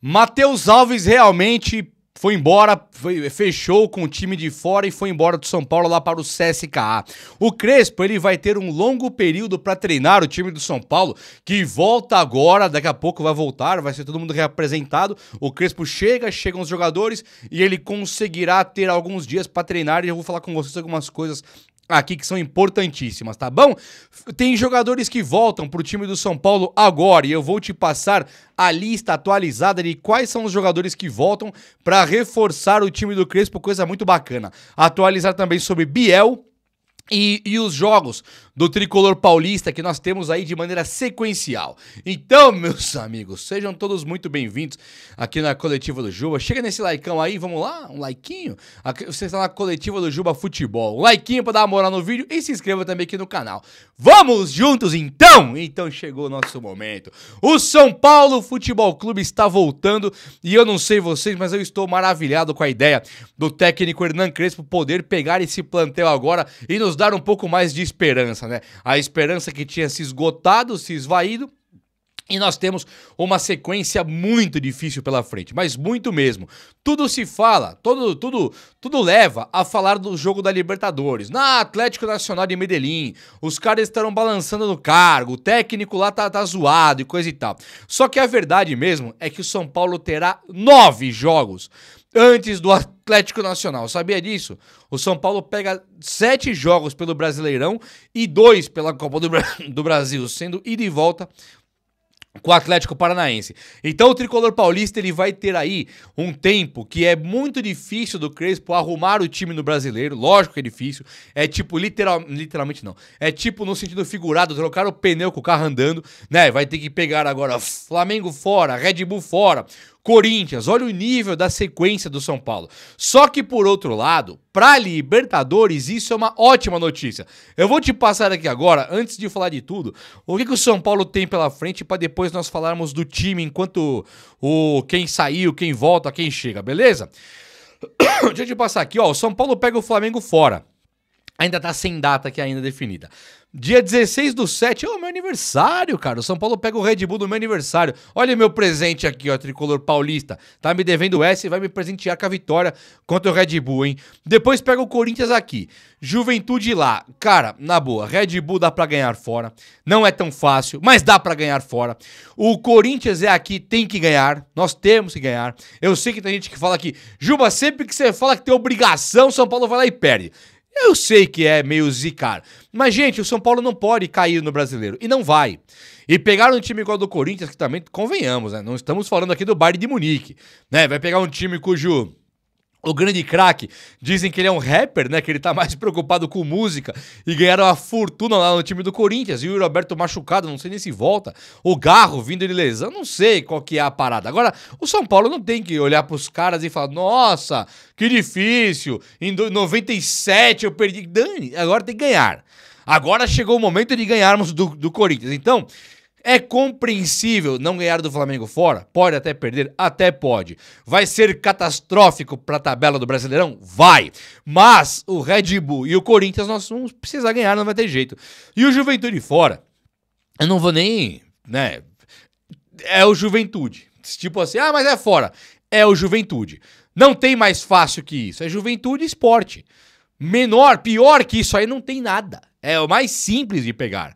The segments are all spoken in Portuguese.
Matheus Alves realmente foi embora, fechou com o time de fora e foi embora do São Paulo lá para o CSKA. O Crespo, ele vai ter um longo período para treinar o time do São Paulo, que volta agora, daqui a pouco vai voltar, vai ser todo mundo reapresentado. O Crespo chegam os jogadores e ele conseguirá ter alguns dias para treinar e eu vou falar com vocês algumas coisas aqui que são importantíssimas, tá bom? Tem jogadores que voltam pro time do São Paulo agora e eu vou te passar a lista atualizada de quais são os jogadores que voltam para reforçar o time do Crespo, coisa muito bacana. Atualizar também sobre Biel e os jogos do Tricolor Paulista que nós temos aí de maneira sequencial. Então, meus amigos, sejam todos muito bem-vindos aqui na Coletiva do Juba. Chega nesse likeão aí, vamos lá? Um likeinho? Aqui, você está na Coletiva do Juba Futebol. Um likeinho para dar uma moral no vídeo e se inscreva também aqui no canal. Vamos juntos então? Então chegou o nosso momento. O São Paulo Futebol Clube está voltando e eu não sei vocês, mas eu estou maravilhado com a ideia do técnico Hernan Crespo poder pegar esse plantel agora e nos dar um pouco mais de esperança, né? A esperança que tinha se esgotado, se esvaído. E nós temos uma sequência muito difícil pela frente, mas muito mesmo. Tudo se fala, tudo leva a falar do jogo da Libertadores. Na Atlético Nacional de Medellín, os caras estarão balançando no cargo, o técnico lá tá zoado e coisa e tal. Só que a verdade mesmo é que o São Paulo terá 9 jogos antes do Atlético Nacional. Sabia disso? O São Paulo pega 7 jogos pelo Brasileirão e 2 pela Copa do Brasil, sendo ida e volta com o Atlético Paranaense. Então o Tricolor Paulista ele vai ter aí um tempo que é muito difícil do Crespo arrumar o time no Brasileiro. Lógico que é difícil. É tipo, literalmente não. É tipo no sentido figurado, trocar o pneu com o carro andando, né? Vai ter que pegar agora Flamengo fora, Red Bull fora, Corinthians, olha o nível da sequência do São Paulo. Só que por outro lado, para Libertadores, isso é uma ótima notícia. Eu vou te passar aqui agora, antes de falar de tudo, o que o São Paulo tem pela frente para depois nós falarmos do time enquanto quem saiu, quem volta, quem chega, beleza? Deixa eu te passar aqui, ó, o São Paulo pega o Flamengo fora. Ainda tá sem data aqui ainda definida. Dia 16/7 é o meu aniversário, cara. O São Paulo pega o Red Bull do meu aniversário. Olha meu presente aqui, ó, Tricolor Paulista. Tá me devendo essa e vai me presentear com a vitória contra o Red Bull, hein? Depois pega o Corinthians aqui. Juventude lá. Cara, na boa, Red Bull dá pra ganhar fora. Não é tão fácil, mas dá pra ganhar fora. O Corinthians é aqui, tem que ganhar. Nós temos que ganhar. Eu sei que tem gente que fala aqui, Juba, sempre que você fala que tem obrigação, São Paulo vai lá e perde. Eu sei que é meio zicar, mas gente, o São Paulo não pode cair no Brasileiro, e não vai. E pegar um time igual do Corinthians, que também, convenhamos, né, não estamos falando aqui do Bayern de Munique, né, vai pegar um time cujo o grande craque, dizem que ele é um rapper, né, que ele tá mais preocupado com música e ganharam uma fortuna lá no time do Corinthians, e o Roberto machucado, não sei nem se volta, o Garro vindo de lesão, não sei qual que é a parada. Agora, o São Paulo não tem que olhar pros caras e falar, nossa, que difícil, em 97 eu perdi, Dani, agora tem que ganhar. Agora chegou o momento de ganharmos do Corinthians, então é compreensível não ganhar do Flamengo fora? Pode até perder? Até pode. Vai ser catastrófico para a tabela do Brasileirão? Vai. Mas o Red Bull e o Corinthians nós vamos precisar ganhar, não vai ter jeito. E o Juventude fora? Eu não vou nem, né? É o Juventude. Tipo assim, mas é fora. É o Juventude. Não tem mais fácil que isso. É Juventude e Sport. Menor, pior que isso aí não tem nada. É o mais simples de pegar.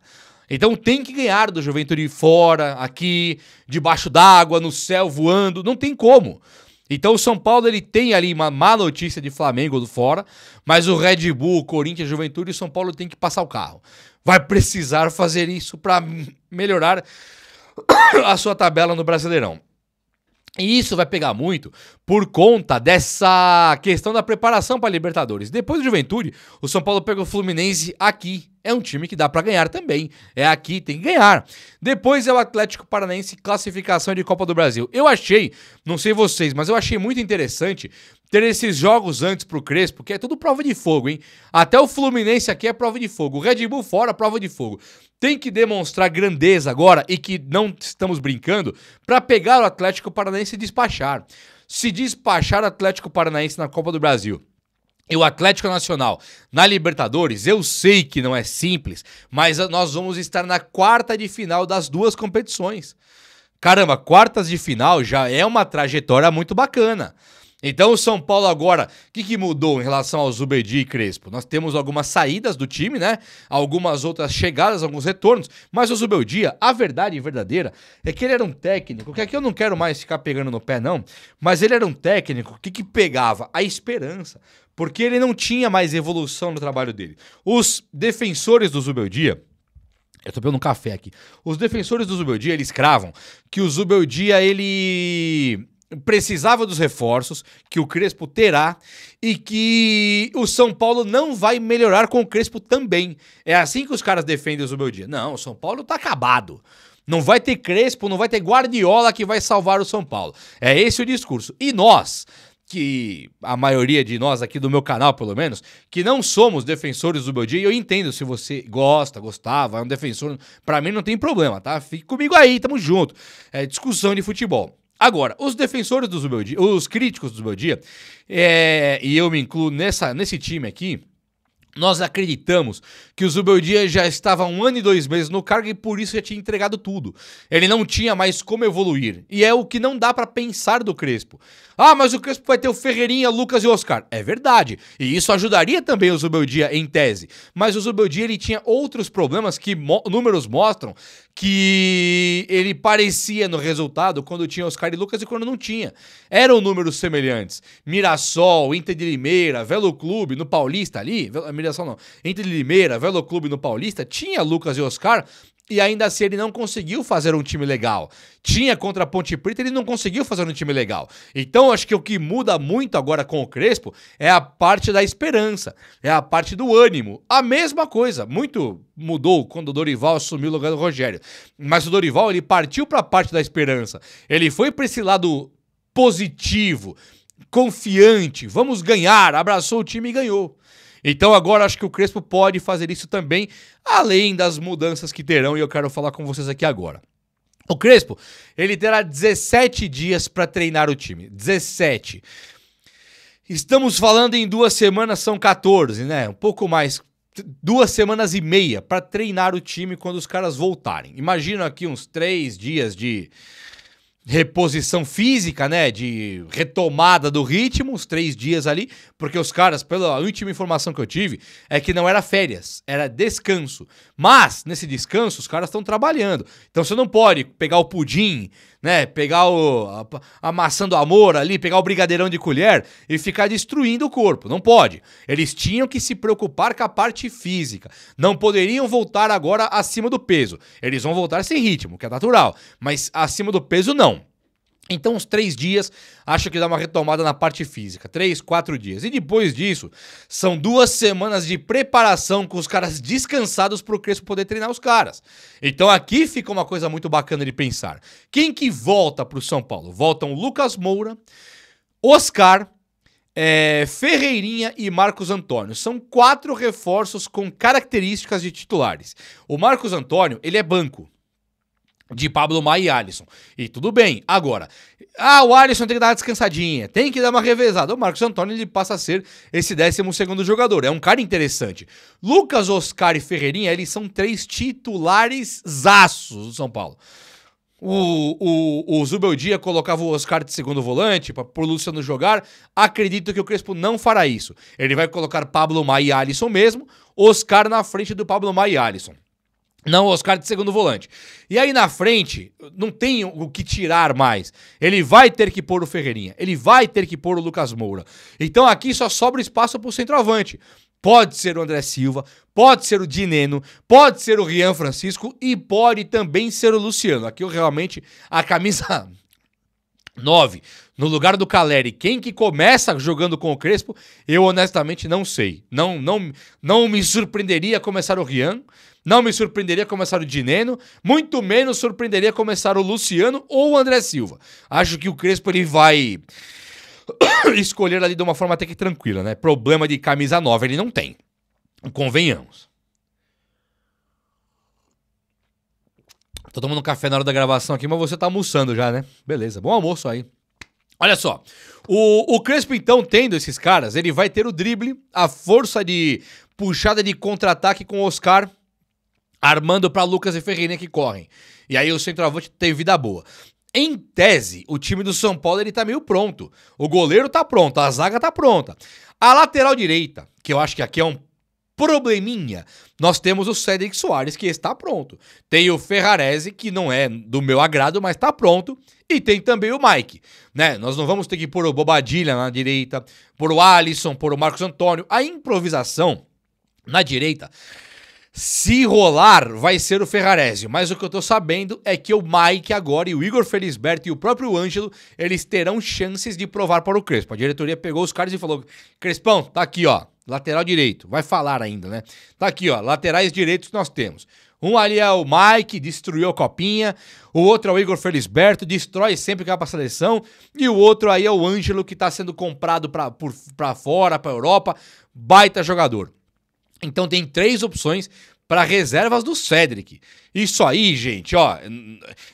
Então tem que ganhar do Juventude fora, aqui, debaixo d'água, no céu, voando, não tem como. Então o São Paulo ele tem ali uma má notícia de Flamengo do fora, mas o Red Bull, Corinthians, Juventude e o São Paulo tem que passar o carro. Vai precisar fazer isso para melhorar a sua tabela no Brasileirão. E isso vai pegar muito por conta dessa questão da preparação para a Libertadores. Depois do Juventude, o São Paulo pega o Fluminense aqui. É um time que dá para ganhar também. É aqui, tem que ganhar. Depois é o Atlético Paranaense, classificação de Copa do Brasil. Eu achei, não sei vocês, mas eu achei muito interessante ter esses jogos antes pro Crespo, que é tudo prova de fogo, hein? Até o Fluminense aqui é prova de fogo. O Red Bull fora, prova de fogo. Tem que demonstrar grandeza agora e que não estamos brincando para pegar o Atlético Paranaense e despachar. Se despachar o Atlético Paranaense na Copa do Brasil e o Atlético Nacional na Libertadores, eu sei que não é simples, mas nós vamos estar na quarta de final das duas competições. Caramba, quartas de final já é uma trajetória muito bacana. Então o São Paulo agora, o que mudou em relação ao Zubeldia e Crespo? Nós temos algumas saídas do time, né? Algumas outras chegadas, alguns retornos, mas o Zubeldia, a verdade verdadeira é que ele era um técnico, que aqui eu não quero mais ficar pegando no pé não, mas ele era um técnico que pegava a esperança, porque ele não tinha mais evolução no trabalho dele. Os defensores do Zubeldia, eu tô pegando um café aqui, os defensores do Zubeldia, eles cravam que o Zubeldia, ele precisava dos reforços, que o Crespo terá e que o São Paulo não vai melhorar com o Crespo também. É assim que os caras defendem o Zubeldia. Não, o São Paulo tá acabado. Não vai ter Crespo, não vai ter Guardiola que vai salvar o São Paulo. É esse o discurso. E nós, que a maioria de nós aqui do meu canal, pelo menos, que não somos defensores do Zubeldia, e eu entendo se você gostava, é um defensor, pra mim não tem problema, tá? Fique comigo aí, tamo junto. É discussão de futebol. Agora, os defensores do Zubeldia, os críticos do Zubeldia, e eu me incluo nesse time aqui, nós acreditamos que o Zubeldia já estava 1 ano e 2 meses no cargo e por isso já tinha entregado tudo. Ele não tinha mais como evoluir. E é o que não dá pra pensar do Crespo. Ah, mas o Crespo vai ter o Ferreirinha, Lucas e Oscar. É verdade. E isso ajudaria também o Zubeldia em tese. Mas o Zubeldia, ele tinha outros problemas que números mostram que ele parecia no resultado quando tinha Oscar e Lucas e quando não tinha. Eram números semelhantes. Mirassol, Inter de Limeira, Velo Clube no Paulista ali, Mirassol não, Inter de Limeira, Velo Clube no Paulista, tinha Lucas e Oscar e ainda assim ele não conseguiu fazer um time legal. Tinha contra a Ponte Preta, ele não conseguiu fazer um time legal. Então acho que o que muda muito agora com o Crespo é a parte da esperança, é a parte do ânimo. A mesma coisa, muito mudou quando o Dorival assumiu o lugar do Rogério. Mas o Dorival, ele partiu para a parte da esperança. Ele foi para esse lado positivo, confiante, vamos ganhar, abraçou o time e ganhou. Então agora acho que o Crespo pode fazer isso também, além das mudanças que terão, e eu quero falar com vocês aqui agora. O Crespo, ele terá 17 dias para treinar o time. 17. Estamos falando em 2 semanas, são 14, né? Um pouco mais. 2 semanas e meia para treinar o time quando os caras voltarem. Imagina aqui uns 3 dias de reposição física, né, de retomada do ritmo, uns 3 dias ali, porque os caras, pela última informação que eu tive, é que não era férias, era descanso. Mas, nesse descanso, os caras estão trabalhando. Então você não pode pegar o pudim, né, pegar a maçã do amor ali, pegar o brigadeirão de colher e ficar destruindo o corpo. Não pode. Eles tinham que se preocupar com a parte física. Não poderiam voltar agora acima do peso. Eles vão voltar sem ritmo, que é natural, mas acima do peso não. Então, uns 3 dias, acho que dá uma retomada na parte física. 3, 4 dias. E depois disso, são 2 semanas de preparação com os caras descansados para o Crespo poder treinar os caras. Então, aqui fica uma coisa muito bacana de pensar. Quem que volta para o São Paulo? Voltam Lucas Moura, Oscar, Ferreirinha e Marcos Antônio. São 4 reforços com características de titulares. O Marcos Antônio, ele é banco de Pablo Maia e Alisson. E tudo bem. Agora, o Alisson tem que dar uma descansadinha, tem que dar uma revezada. O Marcos Antônio, ele passa a ser esse 12º jogador. É um cara interessante. Lucas, Oscar e Ferreirinha, eles são 3 titulares zaços do São Paulo. O Zubeldia colocava o Oscar de segundo volante para o Luciano jogar. Acredito que o Crespo não fará isso. Ele vai colocar Pablo Maia e Alisson mesmo. Oscar na frente do Pablo Maia e Alisson. Não, o Oscar de segundo volante. E aí na frente, não tem o que tirar mais. Ele vai ter que pôr o Ferreirinha. Ele vai ter que pôr o Lucas Moura. Então aqui só sobra espaço pro centroavante. Pode ser o André Silva, pode ser o Dineno, pode ser o Rian Francisco e pode também ser o Luciano. Aqui eu realmente, a camisa 9, no lugar do Caleri, quem que começa jogando com o Crespo, eu honestamente não sei. Não me surpreenderia começar o Rian. Não me surpreenderia começar o Dineno, muito menos surpreenderia começar o Luciano ou o André Silva. Acho que o Crespo ele vai escolher ali de uma forma até que tranquila, né? Problema de camisa 9 ele não tem. Convenhamos. Tô tomando um café na hora da gravação aqui, mas você tá almoçando já, né? Beleza, bom almoço aí. Olha só, o Crespo então, tendo esses caras, ele vai ter o drible, a força de puxada de contra-ataque com o Oscar, armando para Lucas e Ferreirinha que correm. E aí o centroavante tem vida boa. Em tese, o time do São Paulo ele tá meio pronto. O goleiro tá pronto, a zaga tá pronta. A lateral direita, que eu acho que aqui é um probleminha, nós temos o Cédric Soares, que está pronto. Tem o Ferrarese, que não é do meu agrado, mas tá pronto. E tem também o Mike, né? Nós não vamos ter que pôr o Bobadilla na direita, pôr o Alisson, pôr o Marcos Antônio. A improvisação na direita, se rolar, vai ser o Ferrarese. Mas o que eu tô sabendo é que o Mike agora e o Igor Felisberto e o próprio Ângelo, eles terão chances de provar para o Crespo. A diretoria pegou os caras e falou: Crespão, tá aqui, ó, lateral direito. Vai falar ainda, né? Tá aqui, ó, laterais direitos que nós temos. Um ali é o Mike, destruiu a copinha. O outro é o Igor Felisberto, destrói sempre que vai pra seleção. E o outro aí é o Ângelo, que tá sendo comprado pra fora, pra Europa. Baita jogador. Então tem 3 opções para reservas do Cédric. Isso aí, gente, ó,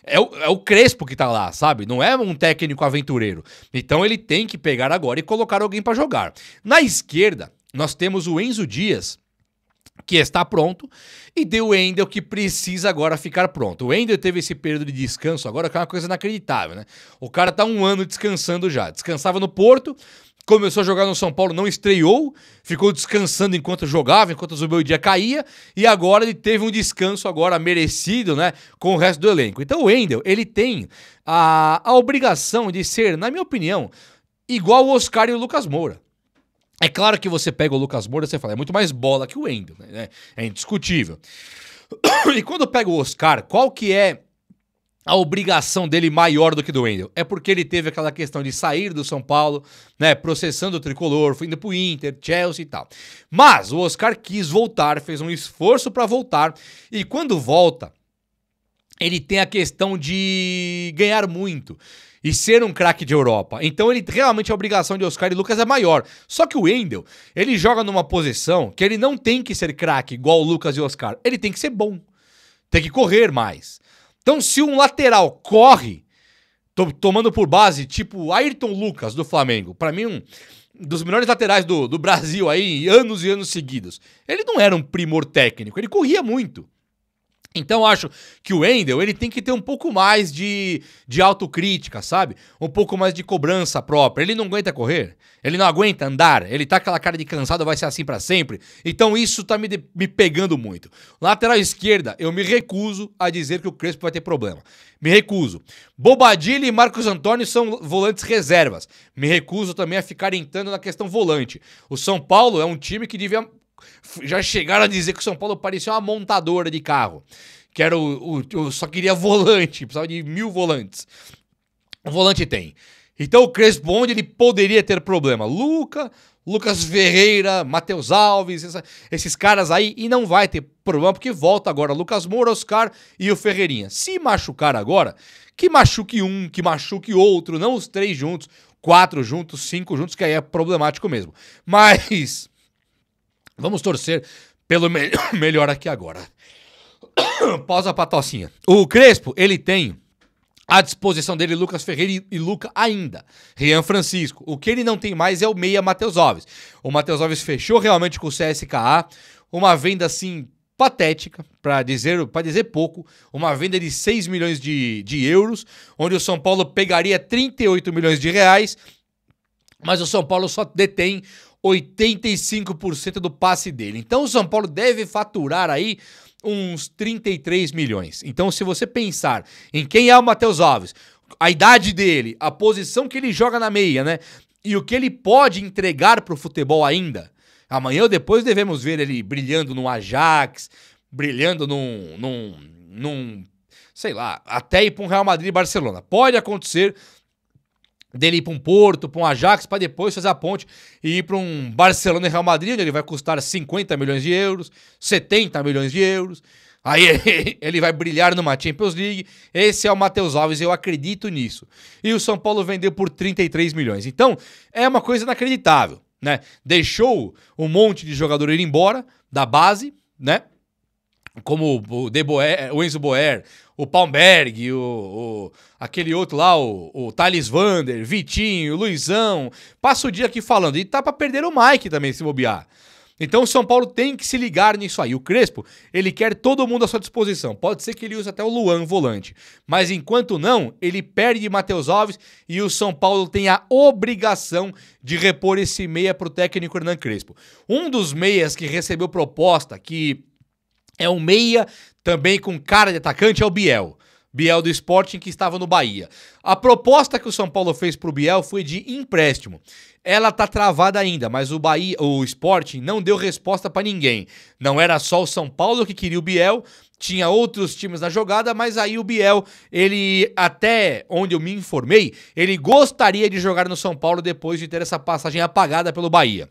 é o Crespo que tá lá, sabe? Não é um técnico aventureiro. Então ele tem que pegar agora e colocar alguém para jogar. Na esquerda, nós temos o Enzo Dias, que está pronto, e deu o Wendel, que precisa agora ficar pronto. O Wendel teve esse período de descanso agora, que é uma coisa inacreditável, né? O cara tá 1 ano descansando já. Descansava no Porto, começou a jogar no São Paulo, não estreou, ficou descansando enquanto jogava, enquanto o Zubeldia caía, e agora ele teve um descanso agora merecido, né, com o resto do elenco. Então o Wendel, ele tem a obrigação de ser, na minha opinião, igual o Oscar e o Lucas Moura. É claro que você pega o Lucas Moura e você fala, é muito mais bola que o Wendel, né? É indiscutível. E quando pega o Oscar, qual que é a obrigação dele maior do que do Wendel? É porque ele teve aquela questão de sair do São Paulo, né, processando o tricolor, foi indo pro Inter, Chelsea e tal. Mas o Oscar quis voltar, fez um esforço para voltar, e quando volta, ele tem a questão de ganhar muito e ser um craque de Europa. Então ele realmente a obrigação de Oscar e Lucas é maior. Só que o Wendel, ele joga numa posição que ele não tem que ser craque igual o Lucas e o Oscar. Ele tem que ser bom. Tem que correr mais. Então se um lateral corre, tomando por base, tipo Ayrton Lucas do Flamengo, pra mim um dos melhores laterais do Brasil aí, anos e anos seguidos. Ele não era um primor técnico, ele corria muito. Então eu acho que o Wendel, ele tem que ter um pouco mais de autocrítica, sabe? Um pouco mais de cobrança própria. Ele não aguenta correr, ele não aguenta andar, ele tá com aquela cara de cansado, vai ser assim pra sempre. Então isso tá me pegando muito. Lateral esquerda, eu me recuso a dizer que o Crespo vai ter problema. Me recuso. Bobadilla e Marcos Antônio são volantes reservas. Me recuso também a ficar entrando na questão volante. O São Paulo é um time que devia... Já chegaram a dizer que o São Paulo parecia uma montadora de carro. Que era eu só queria volante, precisava de 1000 volantes. O volante tem. Então o Crespo, onde ele poderia ter problema? Lucas Ferreira, Matheus Alves, esses caras aí, e não vai ter problema, porque volta agora Lucas Moura, Oscar e o Ferreirinha. Se machucar agora, que machuque um, que machuque outro, não os 3 juntos, 4 juntos, 5 juntos, que aí é problemático mesmo. Mas... vamos torcer pelo melhor aqui agora. Pausa pra tocinha. O Crespo, ele tem à disposição dele Lucas Ferreira e Luca ainda. Rian Francisco. O que ele não tem mais é o meia Matheus Alves. O Matheus Alves fechou realmente com o CSKA. Uma venda assim patética, para dizer pouco. Uma venda de 6 milhões de euros, onde o São Paulo pegaria 38 milhões de reais. Mas o São Paulo só detém 85% do passe dele. Então o São Paulo deve faturar aí uns 33 milhões. Então se você pensar em quem é o Matheus Alves, a idade dele, a posição que ele joga na meia, né? E o que ele pode entregar pro futebol ainda, amanhã ou depois devemos ver ele brilhando no Ajax, brilhando num sei lá, até ir para um Real Madrid e Barcelona. Pode acontecer dele ir para um Porto, para um Ajax, para depois fazer a ponte e ir para um Barcelona e Real Madrid, onde ele vai custar 50 milhões de euros, 70 milhões de euros. Aí ele vai brilhar numa Champions League. Esse é o Matheus Alves, eu acredito nisso. E o São Paulo vendeu por 33 milhões. Então, é uma coisa inacreditável, né? Deixou um monte de jogador ir embora da base, né? Como o Enzo Boer, o Palmberg, aquele outro lá, o Thales Vander, Vitinho, Luizão. Passa o dia aqui falando. E tá pra perder o Mike também, se bobear. Então o São Paulo tem que se ligar nisso aí. O Crespo, ele quer todo mundo à sua disposição. Pode ser que ele use até o Luan volante. Mas enquanto não, ele perde Matheus Alves e o São Paulo tem a obrigação de repor esse meia pro técnico Hernan Crespo. Um dos meias que recebeu proposta, que é um meia também com cara de atacante, é o Biel. Biel do Sporting, que estava no Bahia. A proposta que o São Paulo fez pro Biel foi de empréstimo. Ela tá travada ainda, mas o Sporting não deu resposta pra ninguém. Não era só o São Paulo que queria o Biel, tinha outros times na jogada, mas aí o Biel, ele, até onde eu me informei, ele gostaria de jogar no São Paulo depois de ter essa passagem apagada pelo Bahia.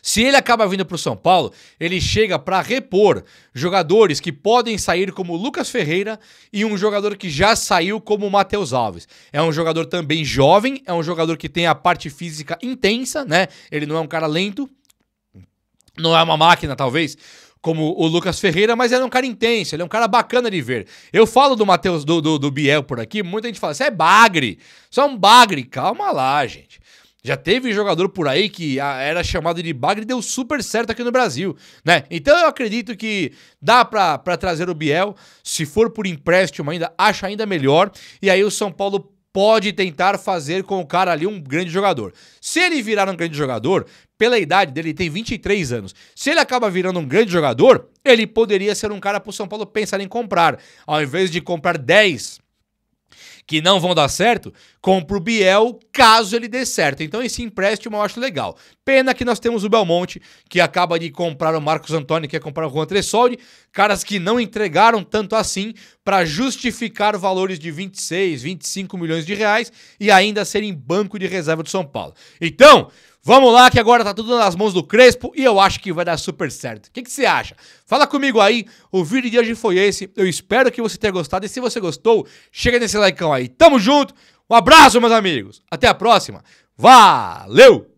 Se ele acaba vindo para o São Paulo, ele chega para repor jogadores que podem sair como o Lucas Ferreira e um jogador que já saiu como o Matheus Alves. É um jogador também jovem, é um jogador que tem a parte física intensa, né? Ele não é um cara lento, não é uma máquina talvez, como o Lucas Ferreira, mas ele é um cara intenso, ele é um cara bacana de ver. Eu falo do Matheus, do Biel por aqui, muita gente fala, você é bagre, só um bagre. Calma lá, gente. Já teve jogador por aí que era chamado de bagre e deu super certo aqui no Brasil, né? Então eu acredito que dá pra trazer o Biel, se for por empréstimo ainda, acho ainda melhor, e aí o São Paulo pode tentar fazer com o cara ali um grande jogador. Se ele virar um grande jogador, pela idade dele, ele tem 23 anos, se ele acaba virando um grande jogador, ele poderia ser um cara pro São Paulo pensar em comprar, ao invés de comprar 10 que não vão dar certo, compra o Biel caso ele dê certo. Então esse empréstimo eu acho legal. Pena que nós temos o Belmonte, que acaba de comprar o Marcos Antônio, que quer comprar o Juan Tressoldi, caras que não entregaram tanto assim para justificar valores de 26, 25 milhões de reais e ainda serem banco de reserva do São Paulo. Então, vamos lá que agora tá tudo nas mãos do Crespo e eu acho que vai dar super certo. O que você acha? Fala comigo aí, o vídeo de hoje foi esse, eu espero que você tenha gostado e se você gostou, chega nesse likeão aí. Tamo junto, um abraço meus amigos, até a próxima, valeu!